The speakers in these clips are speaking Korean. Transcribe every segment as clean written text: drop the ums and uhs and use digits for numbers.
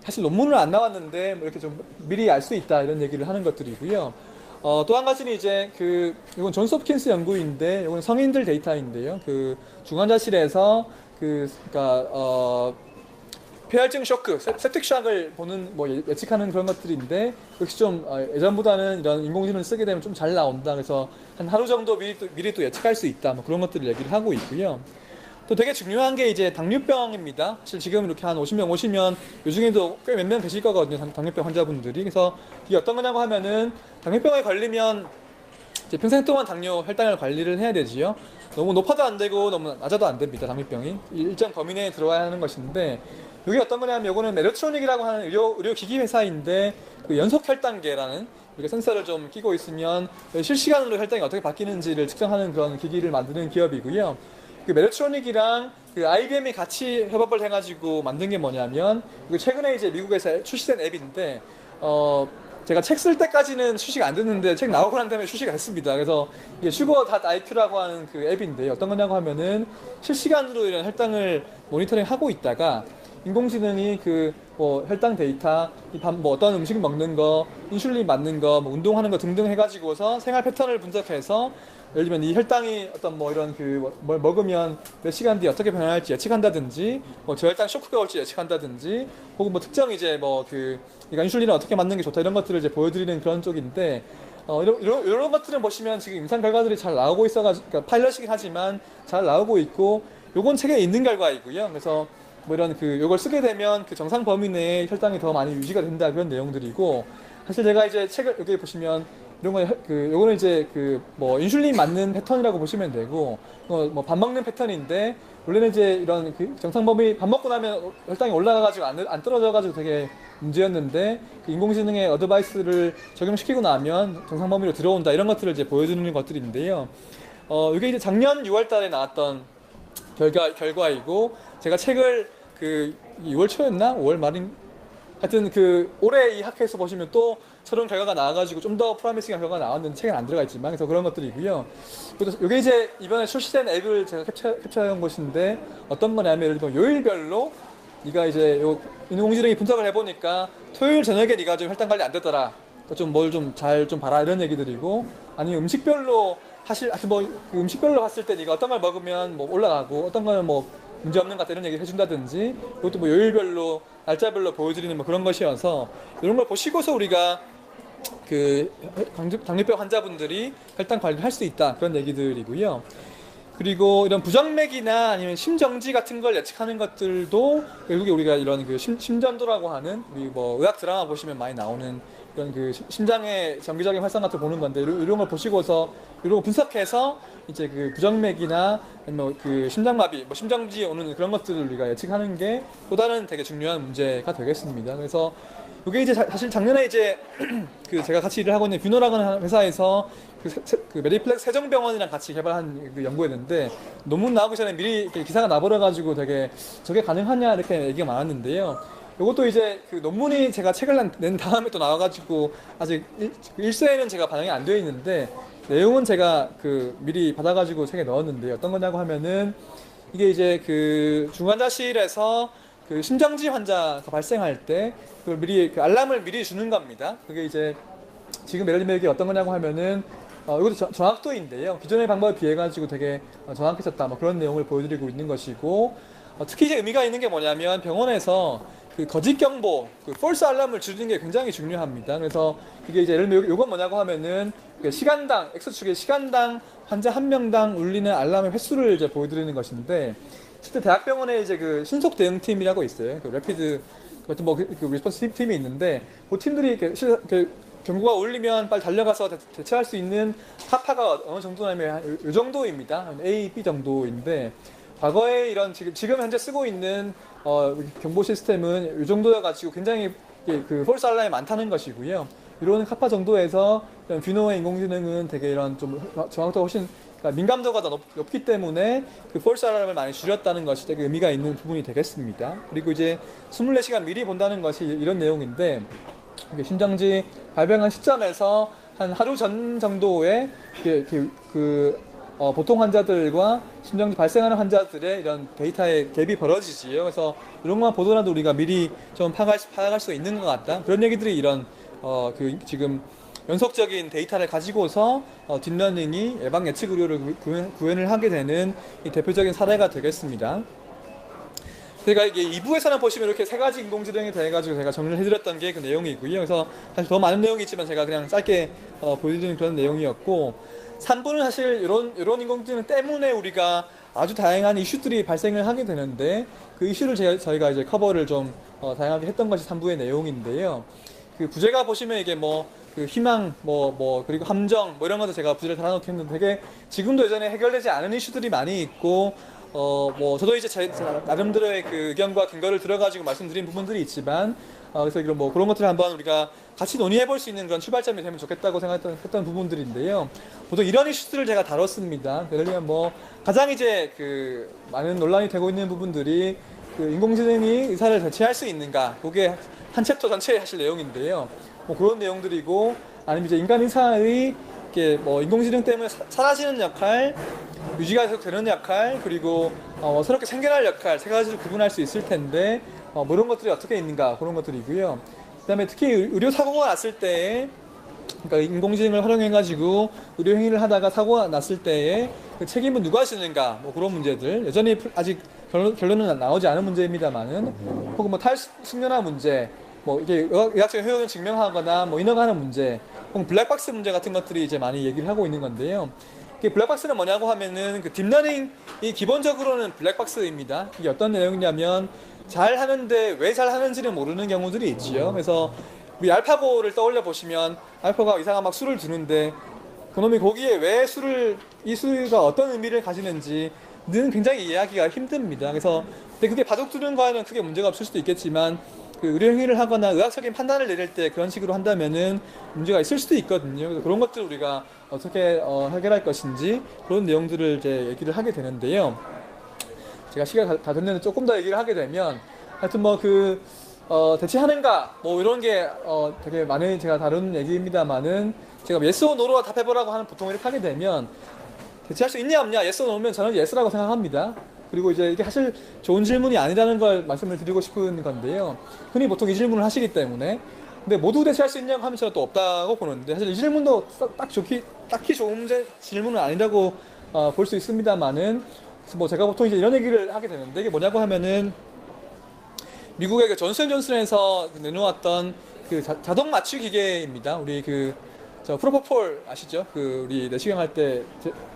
사실 논문은 안 나왔는데 뭐 이렇게 좀 미리 알 수 있다 이런 얘기를 하는 것들이고요. 또 한 가지는 이제 이건 존스 홉킨스 연구인데 이건 성인들 데이터인데요. 그 중환자실에서 그러니까 폐혈증 쇼크, septic shock을 보는 뭐 예측하는 그런 것들인데 역시 좀 예전보다는 이런 인공지능을 쓰게 되면 좀 잘 나온다. 그래서 한 하루 정도 미리 또 예측할 수 있다. 뭐 그런 것들을 얘기를 하고 있고요. 또 되게 중요한 게 이제 당뇨병입니다. 사실 지금 이렇게 한 50명 오시면 요 중에도 꽤 몇 명 계실 거거든요. 당뇨병 환자분들이. 그래서 이게 어떤 거냐고 하면은 당뇨병에 걸리면 이제 평생 동안 당뇨 혈당을 관리를 해야 되지요. 너무 높아도 안 되고 너무 낮아도 안 됩니다. 당뇨병이 일정 범위 내에 들어와야 하는 것인데 이게 어떤 거냐면 요거는 메르트로닉이라고 하는 의료 기기 회사인데 그 연속 혈당계라는 우리가 센서를 좀 끼고 있으면 실시간으로 혈당이 어떻게 바뀌는지를 측정하는 그런 기기를 만드는 기업이고요. 그 메르트로닉이랑 그 IBM이 같이 협업을 해가지고 만든 게 뭐냐면 최근에 이제 미국에서 출시된 앱인데 제가 책 쓸 때까지는 출시가 안 됐는데 책 나오고 난 다음에 출시가 됐습니다. 그래서 이게 슈거.IQ라고 하는 그 앱인데 어떤 거냐고 하면은 실시간으로 이런 혈당을 모니터링 하고 있다가 인공지능이 뭐 혈당 데이터, 뭐 어떤 음식 먹는 거, 인슐린 맞는 거, 뭐 운동하는 거 등등 해가지고서 생활 패턴을 분석해서 예를 들면 이 혈당이 어떤 뭐 이런 뭘 먹으면 몇 시간 뒤에 어떻게 변할지 예측한다든지, 뭐 저혈당 쇼크가 올지 예측한다든지, 혹은 뭐 특정 이제 그러니까 인슐린을 어떻게 맞는 게 좋다 이런 것들을 이제 보여드리는 그런 쪽인데, 이런 것들은 보시면 지금 임상 결과들이 잘 나오고 있어가지고, 그러니까 파일럿이긴 하지만 잘 나오고 있고, 요건 책에 있는 결과이고요. 그래서 뭐 이런 요걸 쓰게 되면 그 정상 범위 내에 혈당이 더 많이 유지가 된다 그런 내용들이고, 사실 제가 이제 책을 여기 보시면 이런 거 요거는 이제 뭐 인슐린 맞는 패턴이라고 보시면 되고, 뭐 밥 먹는 패턴인데 원래는 이제 이런 정상 범위 밥 먹고 나면 혈당이 올라가가지고 안 떨어져가지고 되게 문제였는데 인공지능의 어드바이스를 적용시키고 나면 정상 범위로 들어온다 이런 것들을 이제 보여주는 것들인데요. 이게 이제 작년 6월달에 나왔던 결과이고 제가 책을 6월 초였나 5월 말인 하여튼 올해 이 학회에서 보시면 또 새로운 결과가 나와가지고 좀 더 프로미싱한 결과가 나왔는데 책엔 안 들어가 있지만 그래서 그런 것들이고요. 그래서 이게 이제 이번에 출시된 앱을 제가 캡처한 것인데 어떤 거냐면 예를 들면 요일별로 네가 이제 인공지능이 분석을 해보니까 토요일 저녁에 네가 좀 혈당 관리 안 되더라. 좀 뭘 좀 잘 좀 봐라 이런 얘기들이고 아니면 음식별로 음식별로 봤을 때 네가 어떤 걸 먹으면 뭐 올라가고 어떤 거는 뭐 문제 없는 것 같다 이런 얘기를 해준다든지 그것도 뭐 요일별로 날짜별로 보여드리는 뭐 그런 것이어서 이런 걸 보시고서 우리가 당뇨병 환자분들이 혈당 관리를 할 수 있다 그런 얘기들이고요. 그리고 이런 부정맥이나 아니면 심정지 같은 걸 예측하는 것들도 결국에 우리가 이런 심전도라고 하는 우리 뭐 의학 드라마 보시면 많이 나오는 이런 심장의 정기적인 활성 같은 걸 보는 건데 이런 걸 보시고서 이런 걸 분석해서 이제 부정맥이나 아니면 심장마비, 뭐 심정지 오는 그런 것들을 우리가 예측하는 게 또 다른 되게 중요한 문제가 되겠습니다. 그래서 이게 이제 사실 작년에 이제 제가 같이 일을 하고 있는 뷰노라고 하는 회사에서 메디플렉스 세종병원이랑 같이 개발한 연구였는데 논문 나오기 전에 미리 기사가 나버려가지고 되게 저게 가능하냐 이렇게 얘기가 많았는데요. 이것도 이제 논문이 제가 책을 낸 다음에 또 나와가지고 아직 일서에는 제가 반영이 안 되어 있는데 내용은 제가 미리 받아가지고 책에 넣었는데 어떤 거냐고 하면은 이게 이제 중환자실에서 심정지 환자가 발생할 때 그걸 미리 알람을 미리 주는 겁니다. 그게 이제 지금 예를 들면 이게 어떤 거냐고 하면은 이것도 정확도인데요. 기존의 방법에 비해 가지고 되게 정확해졌다. 뭐 그런 내용을 보여드리고 있는 것이고 특히 이제 의미가 있는 게 뭐냐면 병원에서 거짓 경보, false 알람을 주는 게 굉장히 중요합니다. 그래서 이게 이제 예를 들면 이건 뭐냐고 하면은 시간당 X축의 시간당 환자 한 명당 울리는 알람의 횟수를 이제 보여드리는 것인데 실제 대학병원에 이제 신속 대응팀이라고 있어요. 래피드 같은 리스폰스 팀이 있는데 그 팀들이 경고가 울리면 빨리 달려가서 대처할 수 있는 하파가 어느 정도냐면 이 정도입니다. A, B 정도인데 과거에 이런 지금 현재 쓰고 있는 경보 시스템은 이 정도여가지고 굉장히 폴스 알람이 많다는 것이고요. 이런 카파 정도에서 뷰노의 인공지능은 되게 이런 좀 정확도가 훨씬 그러니까 민감도가 더 높기 때문에 폴스 알람을 많이 줄였다는 것이 되게 의미가 있는 부분이 되겠습니다. 그리고 이제 24시간 미리 본다는 것이 이런 내용인데 심정지 발병한 시점에서 한 하루 전 정도에 보통 환자들과 심정지 발생하는 환자들의 이런 데이터의 갭이 벌어지지요. 그래서 이런 것만 보더라도 우리가 미리 좀 파악할 수 있는 것 같다. 그런 얘기들이 이런 지금 연속적인 데이터를 가지고서 딥러닝이 예방 예측 의료를 구현을 하게 되는 이 대표적인 사례가 되겠습니다. 제가 이게 2부에서는 보시면 이렇게 세 가지 인공지능에 대해 가지고 제가 정리를 해드렸던 게 그 내용이고요. 그래서 사실 더 많은 내용이 있지만 제가 그냥 짧게 보여드리는 그런 내용이었고, 3부는 사실 이런 인공지능 때문에 우리가 아주 다양한 이슈들이 발생을 하게 되는데, 그 이슈를 저희가 이제 커버를 좀 다양하게 했던 것이 3부의 내용인데요. 그 부제가 보시면 이게 그 희망, 그리고 함정, 이런 것도 제가 부제를 달아놓겠는데 되게 지금도 여전히 해결되지 않은 이슈들이 많이 있고, 저도 이제 나름대로의 그 의견과 근거를 들어가지고 말씀드린 부분들이 있지만, 그래서 그런 것들을 한번 우리가 같이 논의해 볼 수 있는 그런 출발점이 되면 좋겠다고 생각했던 부분들인데요. 보통 이런 이슈들을 제가 다뤘습니다. 예를 들면 가장 이제 많은 논란이 되고 있는 부분들이 인공지능이 의사를 대체할 수 있는가, 그게 한 챕터 전체의 사실 내용인데요. 그런 내용들이고, 아니면 이제 인간 의사의 인공지능 때문에 사라지는 역할, 유지가 계속 되는 역할, 그리고 새롭게 생겨날 역할, 세 가지를 구분할 수 있을 텐데, 이런 것들이 어떻게 있는가, 그런 것들이고요. 그 다음에 특히 의료 사고가 났을 때, 그러니까 인공지능을 활용해가지고 의료 행위를 하다가 사고가 났을 때에 그 책임은 누가 지는가, 그런 문제들. 여전히 아직 결론은 나오지 않은 문제입니다만은, 혹은 탈숙련화 문제, 이게 의학적 효용을 증명하거나 인허가하는 문제, 혹은 블랙박스 문제 같은 것들이 이제 많이 얘기를 하고 있는 건데요. 블랙박스는 뭐냐고 하면은 딥러닝이 기본적으로는 블랙박스입니다. 이게 어떤 내용이냐면, 잘 하는데 왜 잘 하는지는 모르는 경우들이 있지요. 그래서 우리 알파고를 떠올려 보시면, 알파고가 이상한 막 수를 두는데 그놈이 거기에 왜 이 수가 어떤 의미를 가지는지는 굉장히 이해하기가 힘듭니다. 그래서 그게 바둑 두는 거에는 크게 문제가 없을 수도 있겠지만, 의료 행위를 하거나 의학적인 판단을 내릴 때 그런 식으로 한다면은 문제가 있을 수도 있거든요. 그래서 그런 것들을 우리가 어떻게 해결할 것인지, 그런 내용들을 이제 얘기를 하게 되는데요. 제가 시간이 다 됐는데 조금 더 얘기를 하게 되면, 하여튼 대체하는가, 이런 게 되게 많이 제가 다룬 얘기입니다만은, 제가 yes or no로 답해보라고 하는 보통 이렇게 하게 되면, 대체할 수 있냐 없냐, yes or no면 저는 yes라고 생각합니다. 그리고 이제 이게 사실 좋은 질문이 아니라는 걸 말씀을 드리고 싶은 건데요. 흔히 보통 이 질문을 하시기 때문에. 근데 모두 대체할 수 있냐고 하면 저는 또 없다고 보는데, 사실 이 질문도 딱히 좋은 질문은 아니라고 볼 수 있습니다만은, 제가 보통 이제 이런 얘기를 하게 되는데, 이게 뭐냐고 하면은, 미국의 존슨앤존슨에서 내놓았던 자동 마취 기계입니다. 우리 프로포폴 아시죠? 우리 내시경 할 때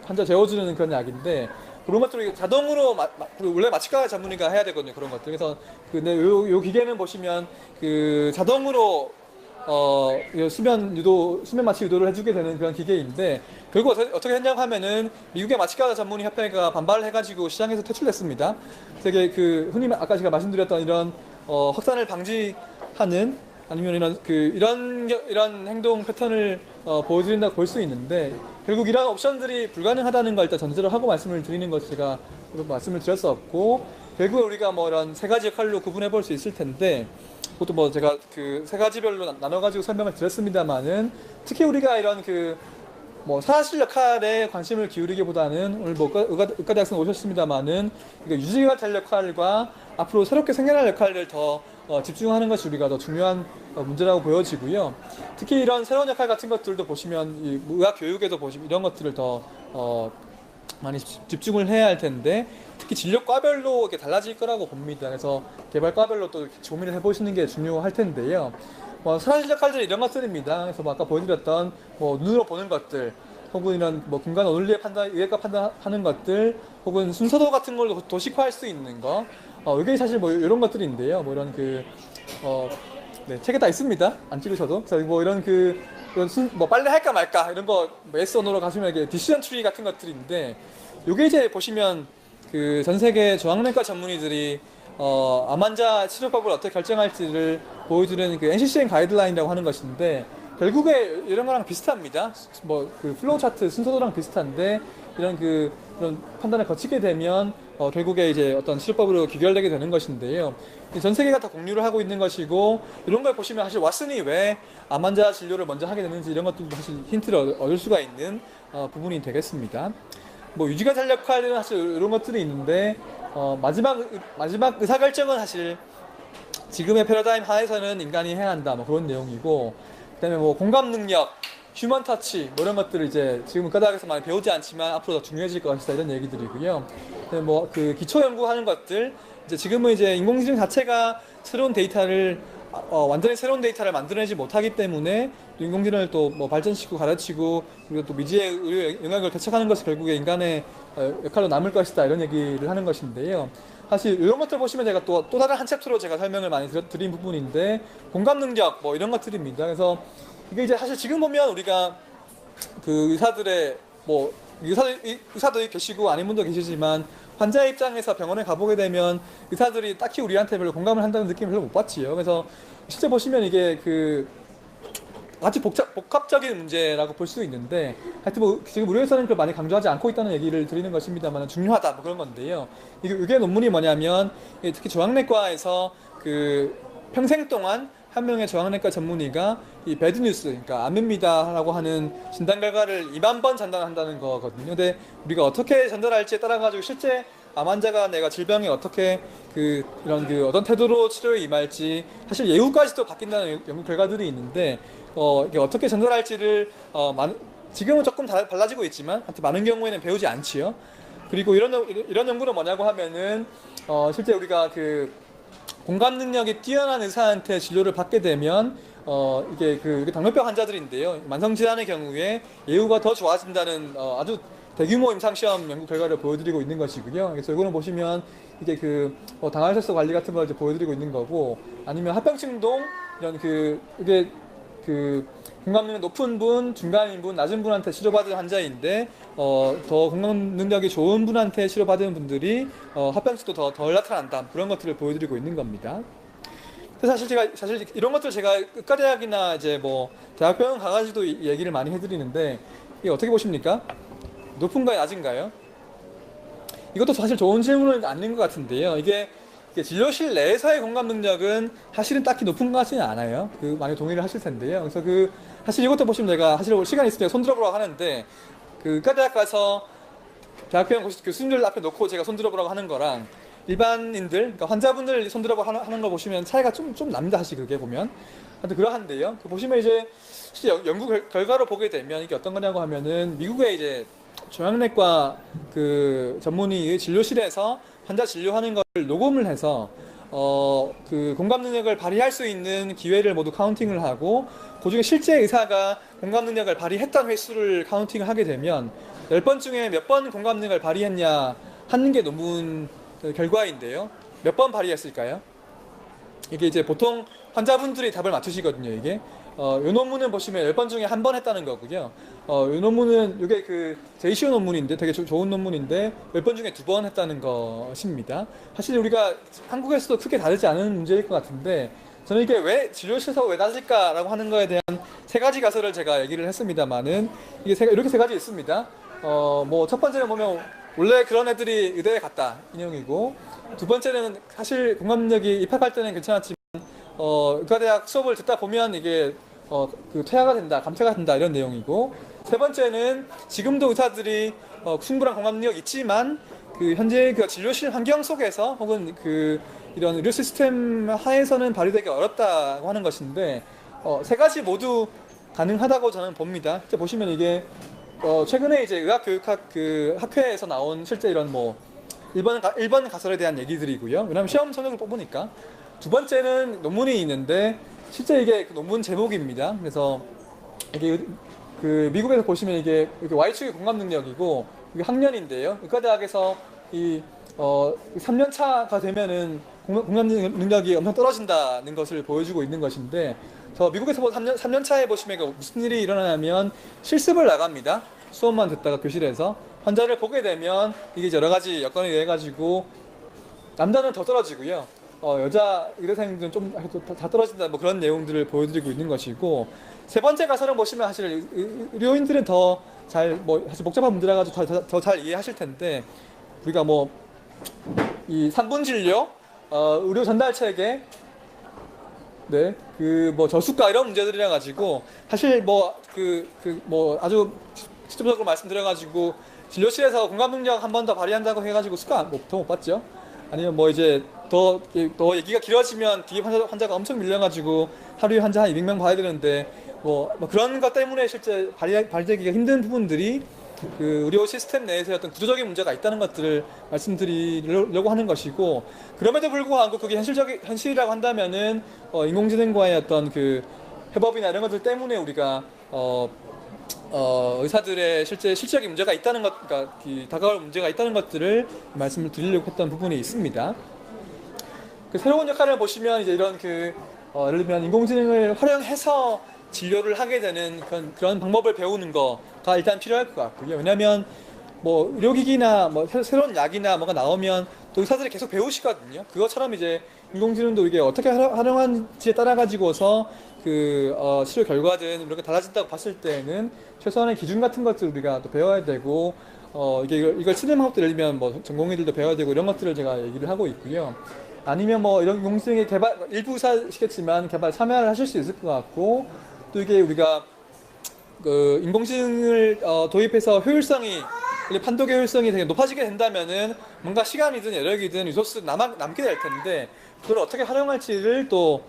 환자 재워주는 그런 약인데, 그런 것들을 자동으로 원래 마취과 전문의가 해야 되거든요. 그런 것들. 그래서 요 기계는 보시면 자동으로 수면 마취 유도를 해주게 되는 그런 기계인데, 결국 어떻게 했냐고 하면은 미국의 마취과 전문의 협회가 반발을 해가지고 시장에서 퇴출됐습니다. 되게 흔히 아까 제가 말씀드렸던 이런 확산을 방지하는, 아니면 이런 행동 패턴을 보여드린다고 볼 수 있는데, 결국 이런 옵션들이 불가능하다는 걸 일단 전제로 하고 말씀을 드리는 것, 제가 말씀을 드렸었고, 결국 우리가 이런 세 가지 역할로 구분해 볼 수 있을 텐데, 그것도 제가 세 가지별로 나눠가지고 설명을 드렸습니다만은, 특히 우리가 이런 사실 역할에 관심을 기울이기보다는, 오늘 의과대학생 오셨습니다만은, 유지가 될 역할과 앞으로 새롭게 생겨날 역할을 더 집중하는 것이 우리가 더 중요한 문제라고 보여지고요. 특히 이런 새로운 역할 같은 것들도 보시면, 의학 교육에도 보시면 이런 것들을 더 많이 집중을 해야 할 텐데, 특히 진료과별로 이렇게 달라질 거라고 봅니다. 그래서 개발과별로 또 고민을 해보시는 게 중요할 텐데요. 사실 역할들이 이런 것들입니다. 그래서 아까 보여드렸던 눈으로 보는 것들, 혹은 이런 공간 원리의 판단, 의학과 판단하는 것들, 혹은 순서도 같은 걸로 도식화할 수 있는 거, 이게 사실 이런 것들인데요. 이런 네, 책에 다 있습니다. 안 찍으셔도. 그래서 이런 빨래 할까 말까 이런 거 yes or no로 가시면 이게 디시전 트리 같은 것들인데, 요게 이제 보시면 전 세계 종양내과 전문의들이 암 환자 치료법을 어떻게 결정할지를 보여주는 NCCN 가이드라인이라고 하는 것인데, 결국에 이런 거랑 비슷합니다. 플로우 차트 순서도랑 비슷한데, 이런 판단을 거치게 되면 결국에 이제 어떤 치료법으로 귀결되게 되는 것인데요. 전 세계가 다 공유를 하고 있는 것이고, 이런 걸 보시면 사실 왓슨이 왜 암 환자 진료를 먼저 하게 되는지, 이런 것들도 사실 힌트를 얻을 수가 있는 부분이 되겠습니다. 뭐 유지관찰 역할은 사실 이런 것들이 있는데 마지막 의사결정은 사실 지금의 패러다임 하에서는 인간이 해야 한다 뭐 그런 내용이고, 그다음에 뭐 공감 능력, 휴먼 터치 뭐 이런 것들을 이제 지금 과학에서 많이 배우지 않지만 앞으로 더 중요해질 것이다 이런 얘기들이고요. 뭐 그 기초 연구하는 것들, 이제 지금은 이제 인공지능 자체가 새로운 데이터를 완전히 새로운 데이터를 만들어내지 못하기 때문에 또 인공지능을 또 뭐 발전시키고 가르치고 그리고 또 미지의 의료 영역을 개척하는 것이 결국에 인간의 역할로 남을 것이다 이런 얘기를 하는 것인데요. 사실 이런 것들 보시면 제가 또 다른 한 챕터로 제가 설명을 많이 드린 부분인데, 공감 능력 뭐 이런 것들입니다. 그래서 이게 이제 사실 지금 보면 우리가 그 의사들의 뭐 의사도 계시고 아닌 분도 계시지만 환자의 입장에서 병원에 가보게 되면 의사들이 딱히 우리한테 별로 공감을 한다는 느낌을 별로 못 받지요. 그래서 실제 보시면 이게 그 아주 복합적인 문제라고 볼 수 있는데, 하여튼 뭐 지금 우리에서는 그걸 많이 강조하지 않고 있다는 얘기를 드리는 것입니다만 중요하다 뭐 그런 건데요. 이게 논문이 뭐냐면, 특히 저항내과에서 그 평생 동안 한 명의 저항내과 전문의가 이 배드 뉴스, 그러니까 암입니다라고 하는 진단 결과를 2만 번 전달한다는 거거든요. 근데 우리가 어떻게 전달할지에 따라 가지고 실제 암 환자가 내가 질병에 어떻게 이런 어떤 태도로 치료에 임할지 사실 예후까지도 바뀐다는 연구 결과들이 있는데, 이게 어떻게 전달할지를 지금은 조금 달라지고 있지만 하여튼 많은 경우에는 배우지 않지요. 그리고 이런 연구는 뭐냐고 하면은 실제 우리가 그 공감 능력이 뛰어난 의사한테 진료를 받게 되면 이게 당뇨병 환자들인데요. 만성 질환의 경우에 예후가 더 좋아진다는 아주 대규모 임상시험 연구 결과를 보여드리고 있는 것이고요. 그래서 이거는 보시면 이게 당화혈색소 관리 같은 걸 이제 보여드리고 있는 거고, 아니면 합병증동 이런 이게 공감 능력 높은 분, 중간인 분, 낮은 분한테 치료받은 환자인데 더 공감 능력이 좋은 분한테 치료받은 분들이 합병증도 덜 나타난다, 그런 것들을 보여드리고 있는 겁니다. 그래서 사실 이런 것들 제가 의과대학이나 이제 뭐 대학병원 가가지고도 얘기를 많이 해드리는데, 이게 어떻게 보십니까? 높은가요, 낮은가요? 이것도 사실 좋은 질문은 아닌 것 같은데요. 이게 진료실 내에서의 공감 능력은 사실은 딱히 높은 것 같지는 않아요. 많이 동의를 하실 텐데요. 그래서 사실 이것도 보시면 제가 사실 시간이 있으면 손들어보라고 하는데, 의과대학 가서 대학병원 교수님들 앞에 놓고 제가 손들어보라고 하는 거랑 일반인들, 그러니까 환자분들 손들어보라고 하는 거 보시면 차이가 좀 납니다. 사실 그게 보면. 하여튼 그러한데요. 보시면 이제 실제 연구 결과로 보게 되면 이게 어떤 거냐고 하면은, 미국의 이제 종양내과 전문의의 진료실에서 환자 진료하는 걸 녹음을 해서 공감 능력을 발휘할 수 있는 기회를 모두 카운팅을 하고, 그중에 실제 의사가 공감 능력을 발휘했던 횟수를 카운팅을 하게 되면 10번 중에 몇 번 공감 능력을 발휘했냐 하는 게 논문 결과인데요. 몇 번 발휘했을까요? 이게 이제 보통 환자분들이 답을 맞추시거든요. 이게 이 논문은 보시면 10번 중에 한 번 했다는 거고요. 이 논문은 이게 제일 쉬운 논문인데 되게 좋은 논문인데 10번 중에 2번 했다는 것입니다. 사실 우리가 한국에서도 크게 다르지 않은 문제일 것 같은데, 저는 이게 왜 진료실에서 왜 다를까라고 하는 거에 대한 3가지 가설을 제가 얘기를 했습니다만은, 이렇게 3가지 있습니다. 뭐 첫 번째는 보면 원래 그런 애들이 의대에 갔다 이 내용이고, 두 번째는 사실 공감 능력이 입학할 때는 괜찮았지만 의과대학 수업을 듣다 보면 이게 퇴화가 된다, 감퇴가 된다 이런 내용이고, 세 번째는 지금도 의사들이 충분한 공감 능력이 있지만 현재 진료실 환경 속에서 혹은 이런 의료 시스템 하에서는 발휘되기 어렵다고 하는 것인데, 3가지 모두 가능하다고 저는 봅니다. 보시면 이게 최근에 이제 의학교육학 학회에서 나온 실제 이런 뭐 1번 가설에 대한 얘기들이고요. 왜냐하면 시험 성적을 뽑으니까. 두 번째는 논문이 있는데 실제 이게 논문 제목입니다. 그래서 이게 미국에서 보시면 이게 Y축이 공감 능력이고 이게 학년인데요. 의과대학에서 3년 차가 되면은 공감 능력이 엄청 떨어진다는 것을 보여주고 있는 것인데, 미국에서 3년 차에 보시면 무슨 일이 일어나냐면 실습을 나갑니다. 수업만 듣다가 교실에서 환자를 보게 되면 이게 여러 가지 여건에 의해 가지고 남자는 더 떨어지고요. 여자 의대생들은 좀 다 떨어진다 뭐 그런 내용들을 보여드리고 있는 것이고, 세 번째 가설은 보시면 사실 의료인들은 더 잘 사실 복잡한 문제라 가지고 더 잘 이해하실 텐데, 우리가 이 3분 진료, 의료 전달 체계, 네, 저수가 이런 문제들이라 가지고 사실 아주 직접적으로 말씀드려 가지고 진료실에서 공감 능력 한 번 더 발휘한다고 해가지고 수가 더 못 받죠. 아니면 뭐 이제 더 얘기가 길어지면 뒤에 환자가 엄청 밀려가지고 하루에 환자 한 200명 봐야 되는데 뭐 그런 것 때문에 실제 발휘되기가 힘든 부분들이 그 의료 시스템 내에서 어떤 구조적인 문제가 있다는 것들을 말씀드리려고 하는 것이고, 그럼에도 불구하고 그게 현실이라고 한다면은 인공지능과의 어떤 그 해법이나 이런 것들 때문에 우리가 의사들의 실질적인 문제가 있다는 것, 그러니까 다가올 문제가 있다는 것들을 말씀을 드리려고 했던 부분이 있습니다. 그 새로운 역할을 보시면 이제 이런 예를 들면 인공지능을 활용해서 진료를 하게 되는 그런 방법을 배우는 거가 일단 필요할 것 같고요. 왜냐하면 뭐 의료기기나 뭐 새로운 약이나 뭐가 나오면 또 의사들이 계속 배우시거든요. 그것처럼 이제 인공지능도 이게 어떻게 활용하는지에 따라 가지고서 치료 결과든 이렇게 달라진다고 봤을 때는 최소한의 기준 같은 것들 우리가 또 배워야 되고, 이걸 쓰는 방법들 예를 들면 뭐 전공의들도 배워야 되고 이런 것들을 제가 얘기를 하고 있고요. 아니면 뭐 이런 인공지능의 개발, 일부 의사시겠지만 개발 참여를 하실 수 있을 것 같고, 또 이게 우리가 인공지능을 도입해서 판독의 효율성이 되게 높아지게 된다면은 뭔가 시간이든 여력이든 리소스 남게 될 텐데, 그걸 어떻게 활용할지를 또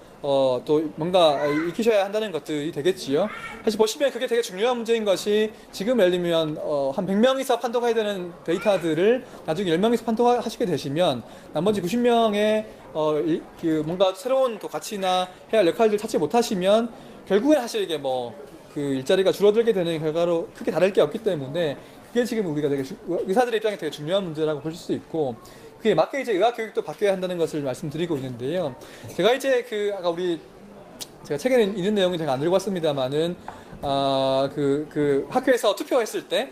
뭔가 익히셔야 한다는 것들이 되겠지요. 사실 보시면 그게 되게 중요한 문제인 것이, 지금 예를 들면 한 100명이서 판독해야 되는 데이터들을 나중에 10명이서 판독하시게 되시면 나머지 90명의 뭔가 새로운 또 가치나 해야 할 역할들 찾지 못하시면 결국엔 사실 이게 그 일자리가 줄어들게 되는 결과로 크게 다를 게 없기 때문에, 그게 지금 우리가 되게 의사들의 입장에 되게 중요한 문제라고 볼 수 있고, 그에 맞게 이제 의학 교육도 바뀌어야 한다는 것을 말씀드리고 있는데요. 제가 이제 아까 제가 책에 있는 내용이 제가 안 읽어봤습니다만은, 학교에서 투표했을 때,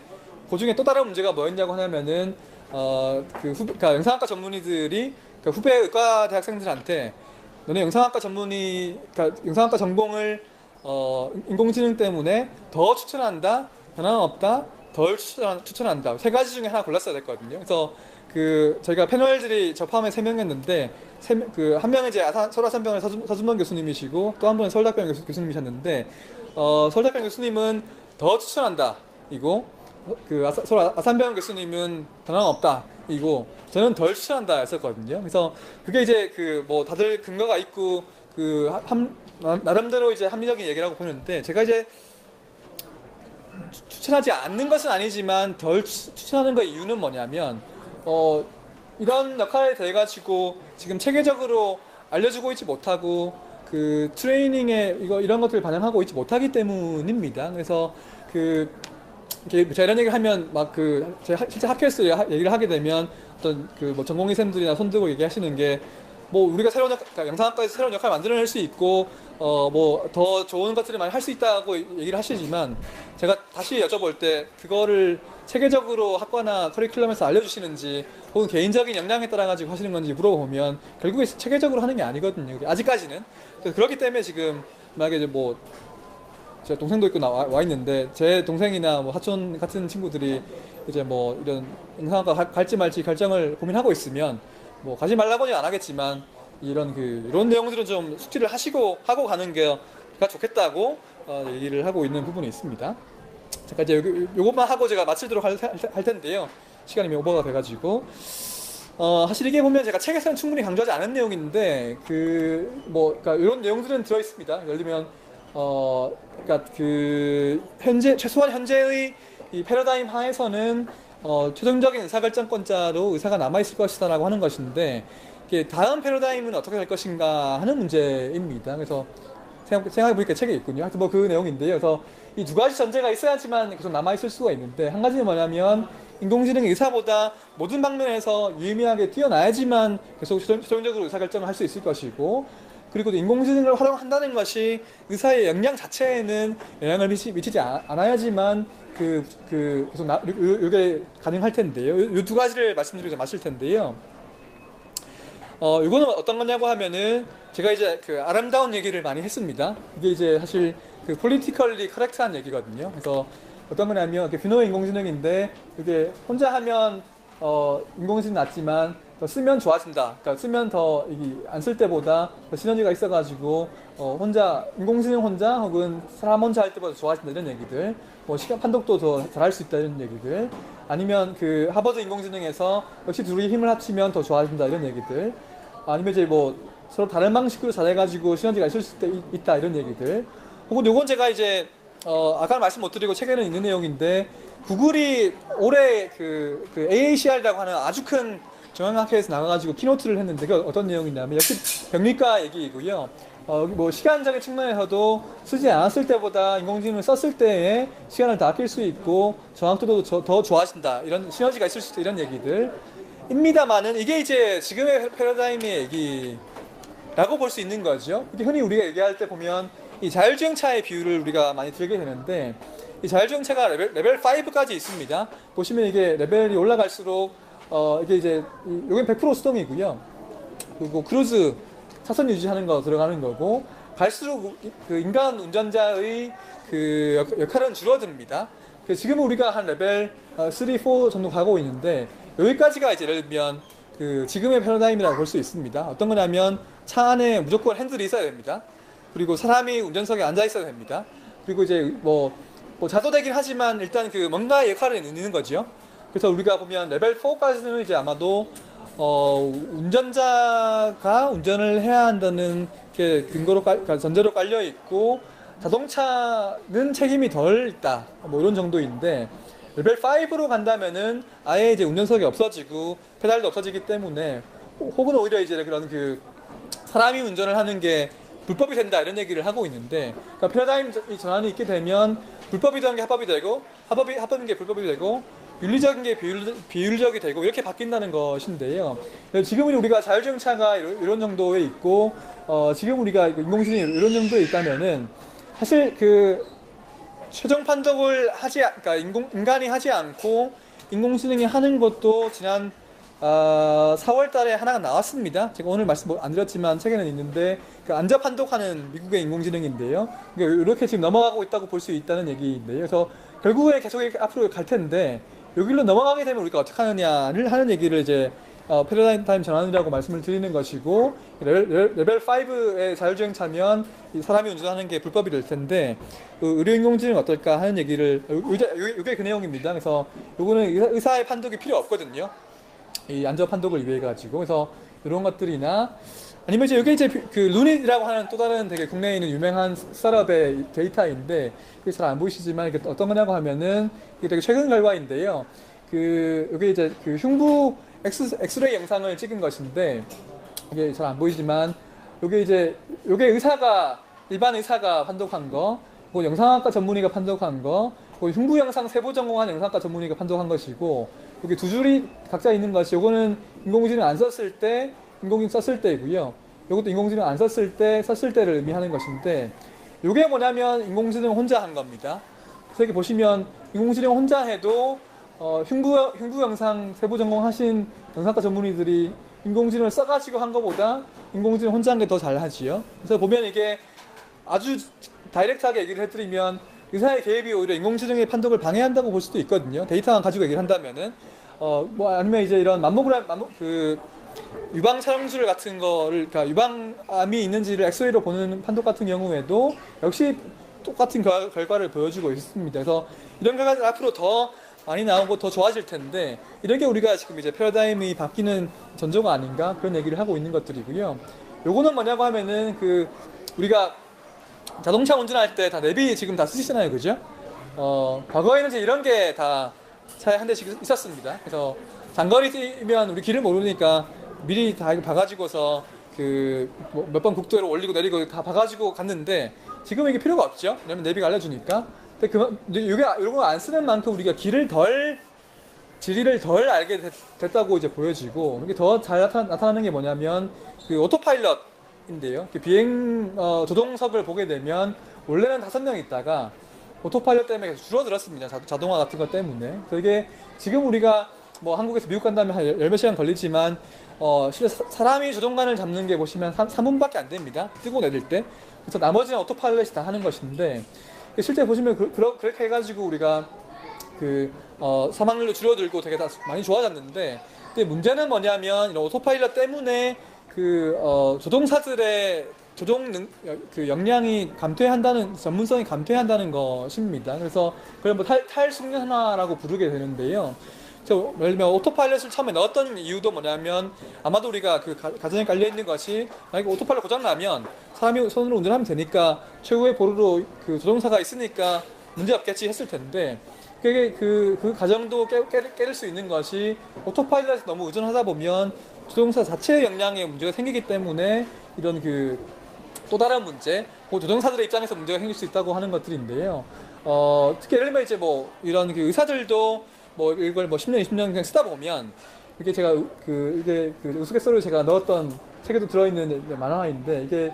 그 중에 또 다른 문제가 뭐였냐고 하냐면은, 그러니까 영상학과 전문의들이 후배 의과 대학생들한테 너네 영상학과 전공을 인공지능 때문에 더 추천한다, 변함없다, 덜 추천한다. 세 가지 중에 하나 골랐어야 됐거든요. 그래서 저희가 패널들이 저 포함해 3명이었는데, 한 명은 이제 서울아산병원의 서준범 교수님이시고, 또 한 분은 서울대학병원 교수님이셨는데, 서울대학병원 교수님은 더 추천한다 이고, 서울 아산병원 교수님은 변함없다 이고, 저는 덜 추천한다 했었거든요. 그래서 그게 이제 다들 근거가 있고 나름대로 이제 합리적인 얘기라고 보는데, 제가 이제 추천하지 않는 것은 아니지만 덜 추천하는 거의 이유는 뭐냐면, 이런 역할에 대해 가지고 지금 체계적으로 알려주고 있지 못하고 트레이닝에 이런 것들을 반영하고 있지 못하기 때문입니다. 그래서 제가 이런 얘기를 하면 제가 실제 학교에서 얘기를 하게 되면 어떤 전공의 쌤들이나 손들고 얘기하시는 게, 우리가 그러니까 영상학과에서 새로운 역할을 만들어낼 수 있고 더 좋은 것들을 많이 할 수 있다고 얘기를 하시지만, 제가 다시 여쭤볼 때 그거를 체계적으로 학과나 커리큘럼에서 알려주시는지, 혹은 개인적인 역량에 따라 가지고 하시는 건지 물어보면 결국에 체계적으로 하는 게 아니거든요. 아직까지는. 그렇기 때문에 지금 만약에 제 동생도 있고 와 있는데, 제 동생이나 사촌 같은 친구들이 이제 이런 영상학과 갈지 말지 결정을 고민하고 있으면, 가지 말라고는 안 하겠지만 이런 내용들은 좀 숙지를 하고 가는 게 좋겠다고 얘기를 하고 있는 부분이 있습니다. 잠깐 이제 요것만 하고 제가 마치도록 할 텐데요. 시간이 오버가 돼가지고, 사실 이게 보면 제가 책에서는 충분히 강조하지 않은 내용인데, 그러니까 이런 내용들은 들어 있습니다. 예를 들면, 그러니까 최소한 현재의 이 패러다임 하에서는 최종적인 의사결정권자로 의사가 남아있을 것이다라고 하는 것인데, 이게 다음 패러다임은 어떻게 될 것인가 하는 문제입니다. 그래서 생각해보니까 책에 있군요. 하여튼 그 내용인데요. 그래서 이 두 가지 전제가 있어야지만 계속 남아있을 수가 있는데, 한 가지는 뭐냐면 인공지능이 의사보다 모든 방면에서 유의미하게 뛰어나야지만 계속 최종적으로 의사결정을 할 수 있을 것이고, 그리고 또 인공지능을 활용한다는 것이 의사의 역량 자체에는 영향을 미치지 않아야지만 계속 이게 가능할 텐데요. 이 두 가지를 말씀드리고 마칠 텐데요. 이거는 어떤 거냐고 하면은, 제가 이제 아름다운 얘기를 많이 했습니다. 이게 이제 사실 politically correct한 얘기거든요. 그래서 어떤 거냐면, 비노의 인공지능인데, 이게 혼자 하면 인공지능 낫지만 더 쓰면 좋아진다. 그러니까 쓰면 더 안 쓸 때보다 더 시너지가 있어가지고 혼자 인공지능 혼자 혹은 사람 혼자 할 때보다 좋아진다 이런 얘기들. 뭐 시간 판독도 더 잘할 수 있다 이런 얘기들. 아니면 그 하버드 인공지능에서 역시 둘이 힘을 합치면 더 좋아진다 이런 얘기들. 아니면 이제 뭐 서로 다른 방식으로 잘해가지고 시너지가 있을 수 있다 이런 얘기들. 혹은 요건 제가 이제 아까 말씀 못 드리고 책에는 있는 내용인데 구글이 올해 그 AACR이라고 하는 아주 큰 정형학회에서 나가가지고 키노트를 했는데 그 어떤 내용이냐면 역시 병리과 얘기이고요. 뭐 시간적인 측면에서도 쓰지 않았을 때보다 인공지능을 썼을 때에 시간을 더 아낄 수 있고 정확도도 더 좋아진다 이런 시너지가 있을 수 있다 이런 얘기들 입니다만은 이게 이제 지금의 패러다임의 얘기라고 볼 수 있는 거죠. 이게 흔히 우리가 얘기할 때 보면 이 자율주행차의 비율을 우리가 많이 들게 되는데 이 자율주행차가 레벨 5까지 있습니다. 보시면 이게 레벨이 올라갈수록 이게 이제 여긴 100% 수동이고요. 그리고 크루즈 차선 유지하는 거 들어가는 거고 갈수록 그 인간 운전자의 그 역할은 줄어듭니다. 지금 우리가 한 레벨 3, 4 정도 가고 있는데 여기까지가 이제 예를 들면 그 지금의 패러다임이라고 볼 수 있습니다. 어떤 거냐면 차 안에 무조건 핸들이 있어야 됩니다. 그리고 사람이 운전석에 앉아 있어야 됩니다. 그리고 이제 뭐 자도되긴 하지만 일단 그 뭔가의 역할을 있는 거죠. 그래서 우리가 보면 레벨 4까지는 이제 아마도 운전자가 운전을 해야 한다는 게 근거로 전제로 깔려 있고 자동차는 책임이 덜 있다. 뭐 이런 정도인데 레벨 5로 간다면은 아예 이제 운전석이 없어지고 페달도 없어지기 때문에 혹은 오히려 이제 그런 그 사람이 운전을 하는 게 불법이 된다 이런 얘기를 하고 있는데 그러니까 패러다임 전환이 있게 되면 불법이던 게 합법이 되고 합법인 게 불법이 되고 윤리적인 게 비윤리적이 되고 이렇게 바뀐다는 것인데요. 지금은 우리가 자율주행차가 이런 정도에 있고 지금 우리가 인공지능이 이런 정도에 있다면은 사실 그 최종 판독을 그러니까 인간이 하지 않고 인공지능이 하는 것도 지난 4월 달에 하나가 나왔습니다. 제가 오늘 말씀 안 드렸지만 책에는 있는데 그 안전 판독하는 미국의 인공지능인데요. 그러니까 이렇게 지금 넘어가고 있다고 볼 수 있다는 얘기인데요. 그래서 결국에 계속 앞으로 갈 텐데 여기로 넘어가게 되면 우리가 어떻게 하느냐를 하는 얘기를 이제 패러다임 전환이라고 말씀을 드리는 것이고 레벨 5의 자율주행차면 사람이 운전하는 게 불법이 될 텐데 의료인공지능 어떨까 하는 얘기를 이게 그 내용입니다. 그래서 요거는 의사의 판독이 필요 없거든요. 이 안전 판독을 위해 가지고 그래서 이런 것들이나 아니면 이제 그 루닛이라고 하는 또 다른 되게 국내에 있는 유명한 스타트업의 데이터인데 그게 잘 안 보이시지만 이게 어떤 거냐고 하면은 이게 되게 최근 결과인데요. 이게 이제 그 흉부 엑스레이 영상을 찍은 것인데 이게 잘 안 보이지만 요게 일반 의사가 판독한 거, 그 영상학과 전문의가 판독한 거, 그 흉부 영상 세부 전공한 영상학과 전문의가 판독한 것이고 여기 두 줄이 각자 있는 것이 요거는 인공지능 안 썼을 때 인공지능 썼을 때이고요. 이것도 인공지능 안 썼을 때를 의미하는 것인데 이게 뭐냐면 인공지능 혼자 한 겁니다. 그래서 여기 보시면 인공지능 혼자 해도 흉부 영상 세부 전공하신 영상과 전문의들이 인공지능을 써가지고 한 것보다 인공지능 혼자 한 게 더 잘하지요. 그래서 보면 이게 아주 다이렉트하게 얘기를 해드리면 의사의 개입이 오히려 인공지능의 판독을 방해한다고 볼 수도 있거든요. 데이터만 가지고 얘기를 한다면은 뭐 아니면 이제 이런 유방 촬영술 같은 거를 그러니까 유방암이 있는지를 엑스레이로 보는 판독 같은 경우에도 역시 똑같은 결과를 보여주고 있습니다. 그래서 이런 결과들 앞으로 더 많이 나오고 더 좋아질 텐데 이런 게 우리가 지금 이제 패러다임이 바뀌는 전조가 아닌가 그런 얘기를 하고 있는 것들이고요. 요거는 뭐냐고 하면은 그 우리가 자동차 운전할 때 다 내비 지금 다 쓰시잖아요, 그죠? 과거에는 이제 이런 게 다 차에 한 대씩 있었습니다. 그래서 장거리 뛰면 우리 길을 모르니까 미리 다 봐가지고서 몇 번 국도로 올리고 내리고 다 봐가지고 갔는데 지금은 이게 필요가 없죠. 왜냐면 내비가 알려주니까. 근데 이런 거 안 쓰는 만큼 우리가 지리를 덜 알게 됐다고 이제 보여지고 이게 더 잘 나타나는 게 뭐냐면 그 오토파일럿인데요. 비행 조종석을 보게 되면 원래는 5명 있다가 오토파일럿 때문에 줄어들었습니다. 자동화 같은 것 때문에. 그래서 이게 지금 우리가 뭐 한국에서 미국 간다면 한 10몇 시간 걸리지만 실제 사람이 조종관을 잡는 게 보시면 3분밖에 안 됩니다. 뜨고 내릴 때. 그래서 나머지는 오토파일럿이 다 하는 것인데 실제 보시면 그렇게 해가지고 우리가 사망률도 줄어들고 되게 다 많이 좋아졌는데 근데 문제는 뭐냐면 이런 오토파일럿 때문에 조종사들의 그 역량이 감퇴한다는 전문성이 감퇴한다는 것입니다. 그래서 그걸 뭐 탈승연화라고 부르게 되는데요. 그래서 예를 들면 오토파일럿을 처음에 넣었던 이유도 뭐냐면 아마도 우리가 그 가정에 깔려 있는 것이 만약에 오토파일럿 고장 나면 사람이 손으로 운전하면 되니까 최고의 보루로 그 조종사가 있으니까 문제 없겠지 했을 텐데 그게 그 가정도 깨를 수 있는 것이 오토파일럿에 너무 의존하다 보면 조종사 자체의 역량에 문제가 생기기 때문에 이런 또 다른 문제, 조종사들의 입장에서 문제가 생길 수 있다고 하는 것들인데요. 특히 예를 들면 이제 뭐 이런 의사들도 뭐 이걸 뭐 10년, 20년 그냥 쓰다 보면 이게 제가 이게 우스갯소리로 제가 넣었던 책에도 들어있는 만화인데 이게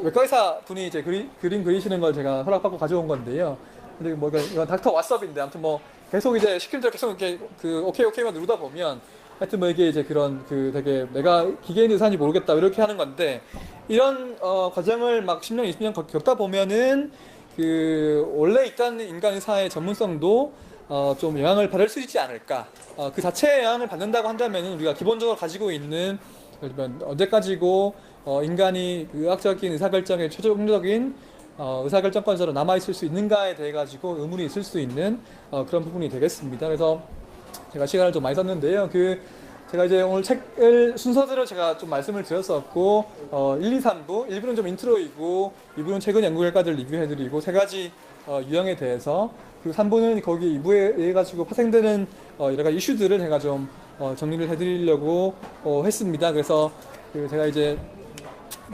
외과 의사 분이 이제 그림 그리시는 걸 제가 허락받고 가져온 건데요. 근데 뭐 이건 닥터 왓썹인데 아무튼 뭐 계속 이제 시키는 대로 계속 이렇게 오케이만 누르다 보면 하여튼 뭐 이게 이제 그런 되게 내가 기계인 의사인지 모르겠다 이렇게 하는 건데 이런 과정을 막 10년, 20년 겪다 보면은 원래 있다는 인간 의사의 전문성도 좀 영향을 받을 수 있지 않을까. 그 자체의 영향을 받는다고 한다면은 우리가 기본적으로 가지고 있는 예를 들면 언제까지고 인간이 의학적인 의사결정의 최종적인 의사결정권자로 남아있을 수 있는가에 대해 가지고 의문이 있을 수 있는 그런 부분이 되겠습니다. 그래서 제가 시간을 좀 많이 썼는데요. 제가 이제 오늘 책을 순서대로 제가 좀 말씀을 드렸었고 1, 2, 3부 1부는 좀 인트로이고 2부는 최근 연구 결과들 리뷰해드리고 세 가지 유형에 대해서 그리고 3부는 거기 2부에 의해 가지고 파생되는 여러 가지 이슈들을 제가 좀 정리를 해드리려고 했습니다. 그래서 제가 이제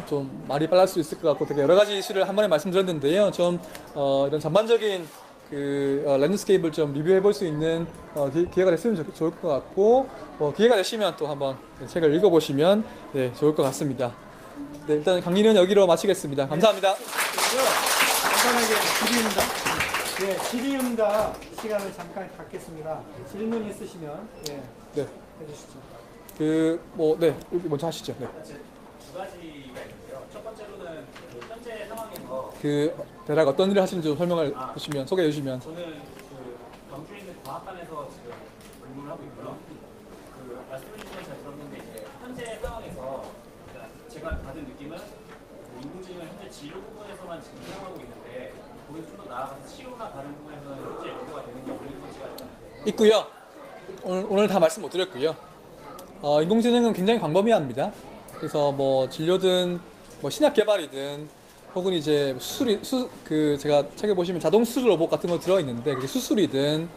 좀 말이 빨랄 수 있을 것 같고 되게 여러 가지 이슈를 한 번에 말씀드렸는데요. 좀 이런 전반적인 랜드스케이프를 좀 리뷰해 볼 수 있는 기회가 됐으면 좋을 것 같고 기회가 되시면 또 한번 책을 읽어보시면 네, 좋을 것 같습니다. 네, 일단 강의는 여기로 마치겠습니다. 감사합니다. 간단하게 질의응답. 네, 질의응답 시간을 잠깐 갖겠습니다. 질문 있으시면 네, 해주시죠. 네, 먼저 하시죠. 네. 두 가지가 있는데요. 첫 번째로는 현재 상황에서 대략 어떤 일을 하시는지 좀 설명을 해주시면 소개해 주시면. 저는 경주에 있는 과학관에서 지금 근무를 하고 있고요. 말씀해 주신 건 잘 들었는데 이제 현재 상황에서 제가 받은 느낌은 인공지능을 현재 진료 부분에서만 지금 사용하고 있는데 거기서 좀 더 나아가서 치료나 다른 부분에서는 현재 연구가 되는 게 올리고지가 있고요. 오늘 다 말씀 못 드렸고요. 인공지능은 굉장히 광범위합니다. 그래서 뭐 진료든 뭐 신약 개발이든 혹은 이제 제가 책에 보시면 자동 수술 로봇 같은 거 들어 있는데 그게 수술이든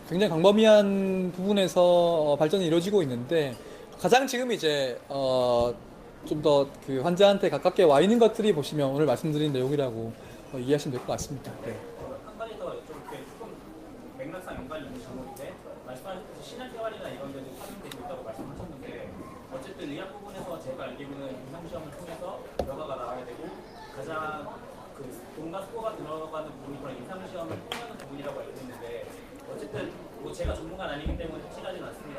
굉장히 광범위한 부분에서 발전이 이루어지고 있는데 가장 지금 이제 좀 더 환자한테 가깝게 와 있는 것들이 보시면 오늘 말씀드린 내용이라고 이해하시면 될 것 같습니다. 네. 한 가지 더 여쭤볼게요. 조금 맥락상 연관이 있는 질문인데 말씀하셨듯이 신약 개발이나 이런 데도 활용되고 있다고 말씀하셨는데 어쨌든 의학 부분에서 제가 알기로는 임상시험을 통해서 결과가 나와야 되고 가장 돈과 수고가 들어가는 부분이 그런 임상시험을 통하는 부분이라고 알고 있는데 어쨌든 뭐 제가 전문가는 아니기 때문에 확실하진 않습니다.